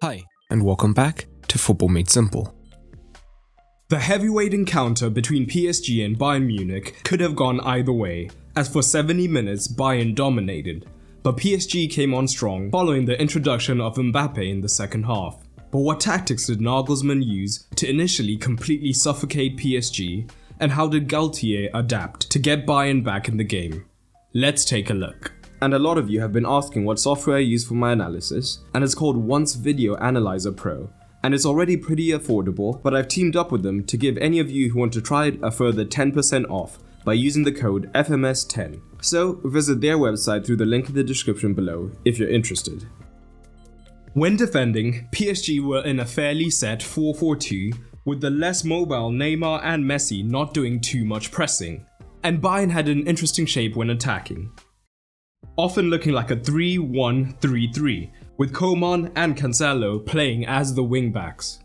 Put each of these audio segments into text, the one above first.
Hi, and welcome back to Football Made Simple. The heavyweight encounter between PSG and Bayern Munich could have gone either way, as for 70 minutes Bayern dominated, but PSG came on strong following the introduction of Mbappe in the second half. But what tactics did Nagelsmann use to initially completely suffocate PSG, and how did Galtier adapt to get Bayern back in the game? Let's take a look. And a lot of you have been asking what software I use for my analysis, and it's called Once Video Analyzer Pro. And it's already pretty affordable, but I've teamed up with them to give any of you who want to try it a further 10% off by using the code FMS10. So visit their website through the link in the description below if you're interested. When defending, PSG were in a fairly set 4-4-2 with the less mobile Neymar and Messi not doing too much pressing. And Bayern had an interesting shape when attacking, often looking like a 3-1-3-3, with Coman and Cancelo playing as the wingbacks.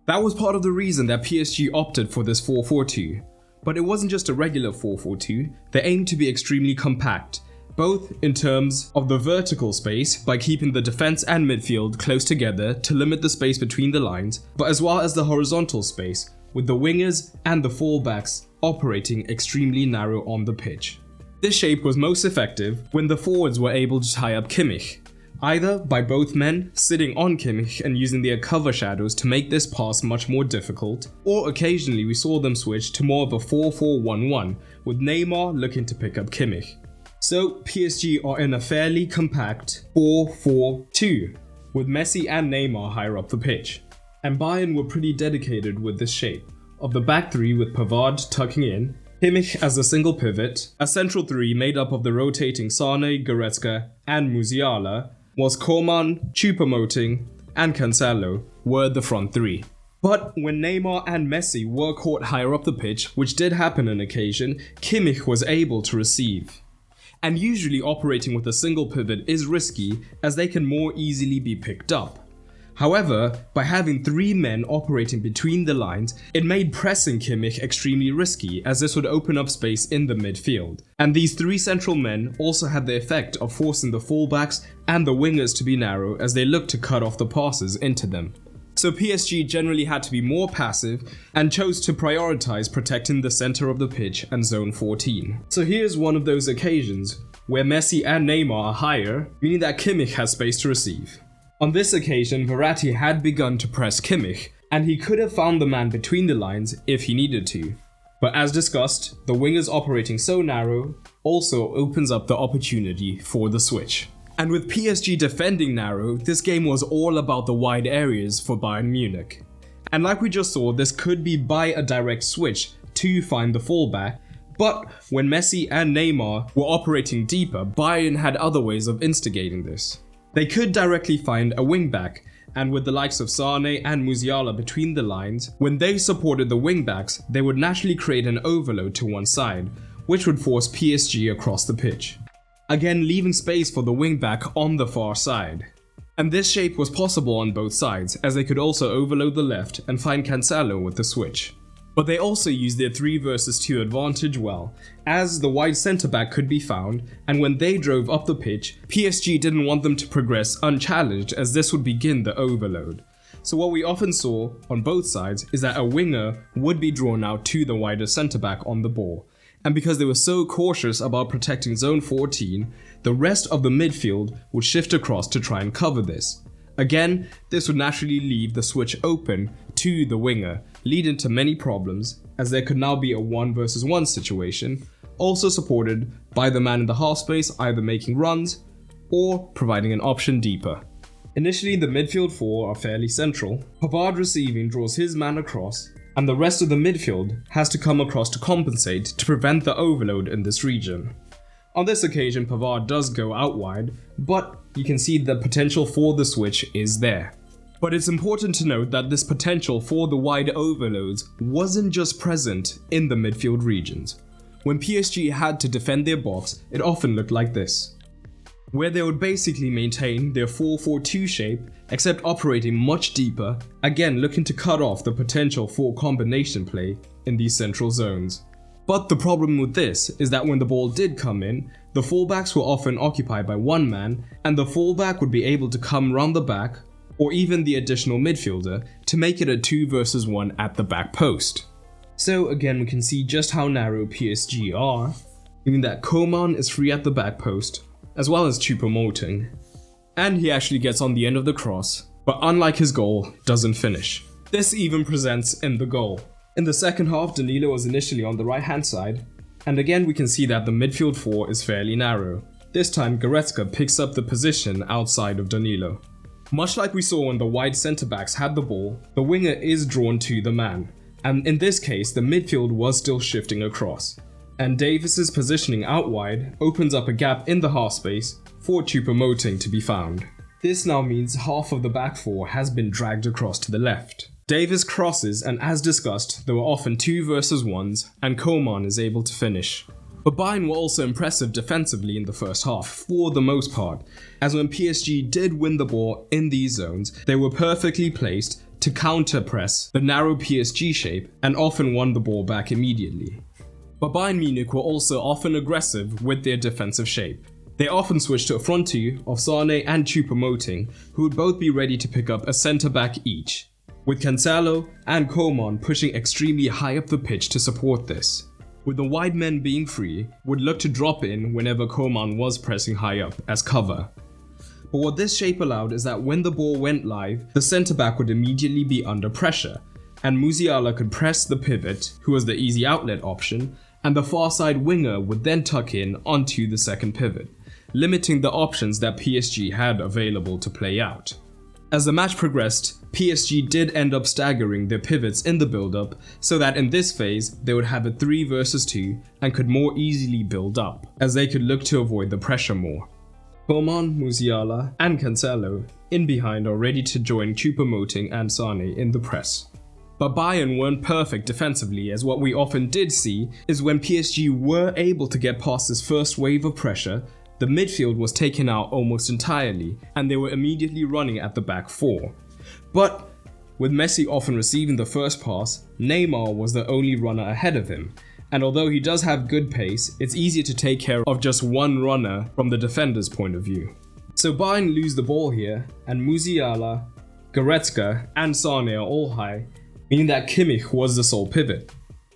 That was part of the reason that PSG opted for this 4-4-2, but it wasn't just a regular 4-4-2, they aimed to be extremely compact, both in terms of the vertical space by keeping the defense and midfield close together to limit the space between the lines, but as well as the horizontal space, with the wingers and the fullbacks operating extremely narrow on the pitch. This shape was most effective when the forwards were able to tie up Kimmich, either by both men sitting on Kimmich and using their cover shadows to make this pass much more difficult, or occasionally we saw them switch to more of a 4-4-1-1 with Neymar looking to pick up Kimmich. So PSG are in a fairly compact 4-4-2 with Messi and Neymar higher up the pitch. And Bayern were pretty dedicated with this shape of the back three with Pavard tucking in, Kimmich as a single pivot, a central three made up of the rotating Sane, Goretzka and Musiala, whilst Coman, Choupo-Moting and Cancelo were the front three. But when Neymar and Messi were caught higher up the pitch, which did happen on occasion, Kimmich was able to receive. And usually operating with a single pivot is risky as they can more easily be picked up. However, by having three men operating between the lines, it made pressing Kimmich extremely risky as this would open up space in the midfield. And these three central men also had the effect of forcing the fullbacks and the wingers to be narrow as they looked to cut off the passes into them. So PSG generally had to be more passive and chose to prioritize protecting the center of the pitch and zone 14. So here's one of those occasions where Messi and Neymar are higher, meaning that Kimmich has space to receive. On this occasion, Verratti had begun to press Kimmich, and he could have found the man between the lines if he needed to. But as discussed, the wingers operating so narrow also opens up the opportunity for the switch. And with PSG defending narrow, this game was all about the wide areas for Bayern Munich. And like we just saw, this could be by a direct switch to find the fullback, but when Messi and Neymar were operating deeper, Bayern had other ways of instigating this. They could directly find a wingback, and with the likes of Sane and Musiala between the lines, when they supported the wingbacks, they would naturally create an overload to one side, which would force PSG across the pitch, again leaving space for the wingback on the far side. And this shape was possible on both sides, as they could also overload the left and find Cancelo with the switch. But they also used their 3 versus 2 advantage well, as the wide centre-back could be found, and when they drove up the pitch, PSG didn't want them to progress unchallenged as this would begin the overload. So what we often saw on both sides is that a winger would be drawn out to the wider centre-back on the ball, and because they were so cautious about protecting zone 14, the rest of the midfield would shift across to try and cover this. Again, this would naturally leave the switch open to the winger, leading to many problems as there could now be a 1 versus 1 situation, also supported by the man in the half space either making runs or providing an option deeper. Initially the midfield 4 are fairly central, Pavard receiving draws his man across, and the rest of the midfield has to come across to compensate to prevent the overload in this region. On this occasion Pavard does go out wide, but you can see the potential for the switch is there. But it's important to note that this potential for the wide overloads wasn't just present in the midfield regions. When PSG had to defend their box, it often looked like this, where they would basically maintain their 4-4-2 shape except operating much deeper, again looking to cut off the potential for combination play in these central zones. But the problem with this is that when the ball did come in, the fullbacks were often occupied by one man, and the fullback would be able to come round the back or even the additional midfielder to make it a 2 versus 1 at the back post. So again, we can see just how narrow PSG are, meaning that Coman is free at the back post, as well as Choupo-Moting. And he actually gets on the end of the cross, but unlike his goal, doesn't finish. This even presents in the goal. In the second half, Danilo was initially on the right hand side, and again we can see that the midfield 4 is fairly narrow. This time Goretzka picks up the position outside of Danilo. Much like we saw when the wide centre backs had the ball, the winger is drawn to the man, and in this case the midfield was still shifting across. And Davis's positioning out wide opens up a gap in the half space for Choupo-Moting to be found. This now means half of the back 4 has been dragged across to the left. Davis crosses, and as discussed, there were often 2 versus 1s, and Coman is able to finish. But Bayern were also impressive defensively in the first half, for the most part, as when PSG did win the ball in these zones, they were perfectly placed to counter-press the narrow PSG shape and often won the ball back immediately. But Bayern Munich were also often aggressive with their defensive shape. They often switched to a front 2 of Sané and Choupo-Moting, who would both be ready to pick up a centre-back each, with Cancelo and Coman pushing extremely high up the pitch to support this. With the wide men being free, would look to drop in whenever Coman was pressing high up as cover. But what this shape allowed is that when the ball went live, the centre-back would immediately be under pressure, and Musiala could press the pivot, who was the easy outlet option, and the far side winger would then tuck in onto the second pivot, limiting the options that PSG had available to play out. As the match progressed, PSG did end up staggering their pivots in the build-up, so that in this phase they would have a 3 versus 2 and could more easily build up, as they could look to avoid the pressure more. Coman, Musiala and Cancelo in behind are ready to join Choupo-Moting and Sané in the press. But Bayern weren't perfect defensively, as what we often did see is when PSG were able to get past this first wave of pressure, the midfield was taken out almost entirely, and they were immediately running at the back 4. But with Messi often receiving the first pass, Neymar was the only runner ahead of him, and although he does have good pace, it's easier to take care of just one runner from the defender's point of view. So Bayern lose the ball here, and Musiala, Goretzka and Sané are all high, meaning that Kimmich was the sole pivot.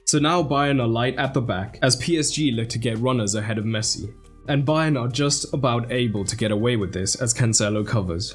So now Bayern are light at the back, as PSG look to get runners ahead of Messi. And Bayern are just about able to get away with this as Cancelo covers.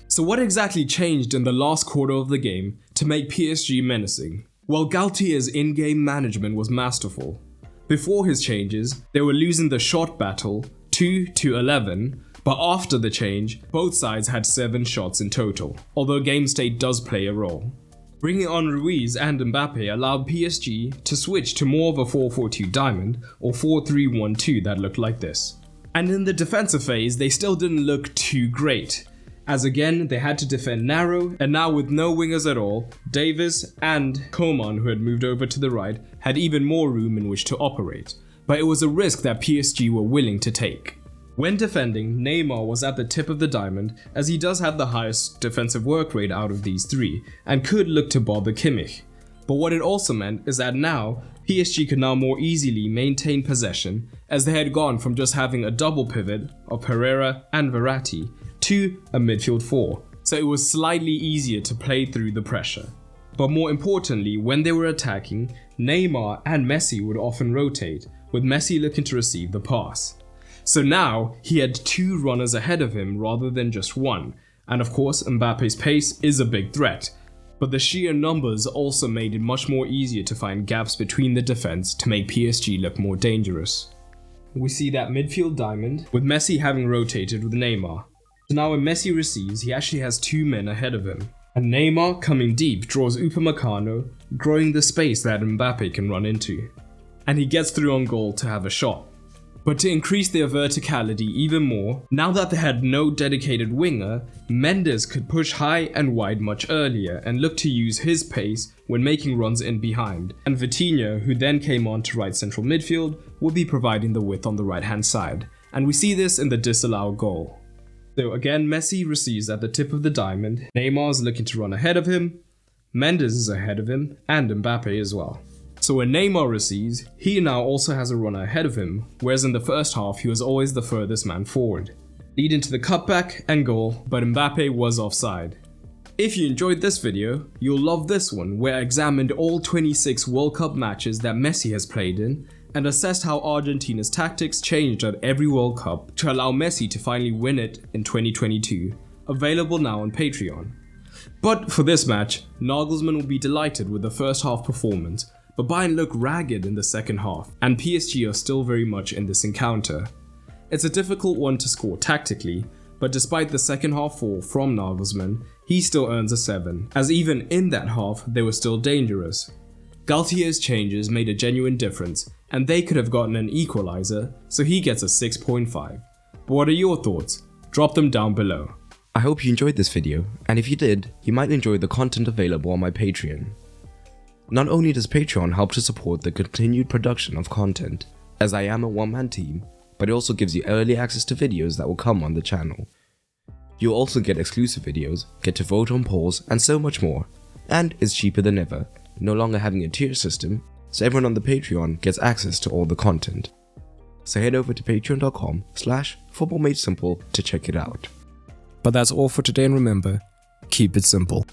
So what exactly changed in the last quarter of the game to make PSG menacing? Well, Galtier's in-game management was masterful. Before his changes, they were losing the shot battle 2-11, but after the change, both sides had 7 shots in total, although game state does play a role. Bringing on Ruiz and Mbappe allowed PSG to switch to more of a 4-4-2 diamond or 4-3-1-2 that looked like this. And in the defensive phase, they still didn't look too great, as again they had to defend narrow, and now with no wingers at all, Davis and Coman, who had moved over to the right, had even more room in which to operate. But it was a risk that PSG were willing to take. When defending, Neymar was at the tip of the diamond, as he does have the highest defensive work rate out of these 3 and could look to bother Kimmich. But what it also meant is that now PSG could now more easily maintain possession, as they had gone from just having a double pivot of Pereira and Verratti to a midfield 4, so it was slightly easier to play through the pressure. But more importantly, when they were attacking, Neymar and Messi would often rotate, with Messi looking to receive the pass. So now he had 2 runners ahead of him rather than just 1, and of course Mbappe's pace is a big threat, but the sheer numbers also made it much more easier to find gaps between the defense to make PSG look more dangerous. We see that midfield diamond, with Messi having rotated with Neymar. So now when Messi receives, he actually has 2 men ahead of him, and Neymar coming deep draws Upamecano, growing the space that Mbappe can run into, and he gets through on goal to have a shot. But to increase their verticality even more, now that they had no dedicated winger, Mendes could push high and wide much earlier and look to use his pace when making runs in behind, and Vitinha, who then came on to right central midfield, would be providing the width on the right hand side, and we see this in the disallowed goal. So again, Messi receives at the tip of the diamond, Neymar is looking to run ahead of him, Mendes is ahead of him, and Mbappe as well. So when Neymar receives, he now also has a runner ahead of him, whereas in the first half he was always the furthest man forward, leading to the cutback and goal, but Mbappe was offside. If you enjoyed this video, you'll love this one where I examined all 26 World Cup matches that Messi has played in and assessed how Argentina's tactics changed at every World Cup to allow Messi to finally win it in 2022, available now on Patreon. But for this match, Nagelsmann will be delighted with the first half performance, but Bayern look ragged in the second half, and PSG are still very much in this encounter. It's a difficult one to score tactically, but despite the second half fall from Nagelsmann, he still earns a 7, as even in that half they were still dangerous. Galtier's changes made a genuine difference, and they could have gotten an equalizer, so he gets a 6.5. But what are your thoughts? Drop them down below. I hope you enjoyed this video, and if you did, you might enjoy the content available on my Patreon. Not only does Patreon help to support the continued production of content, as I am a one-man team, but it also gives you early access to videos that will come on the channel. You'll also get exclusive videos, get to vote on polls, and so much more. And it's cheaper than ever, no longer having a tier system, so everyone on the Patreon gets access to all the content. So head over to patreon.com/footballmadesimple to check it out. But that's all for today, and remember, keep it simple.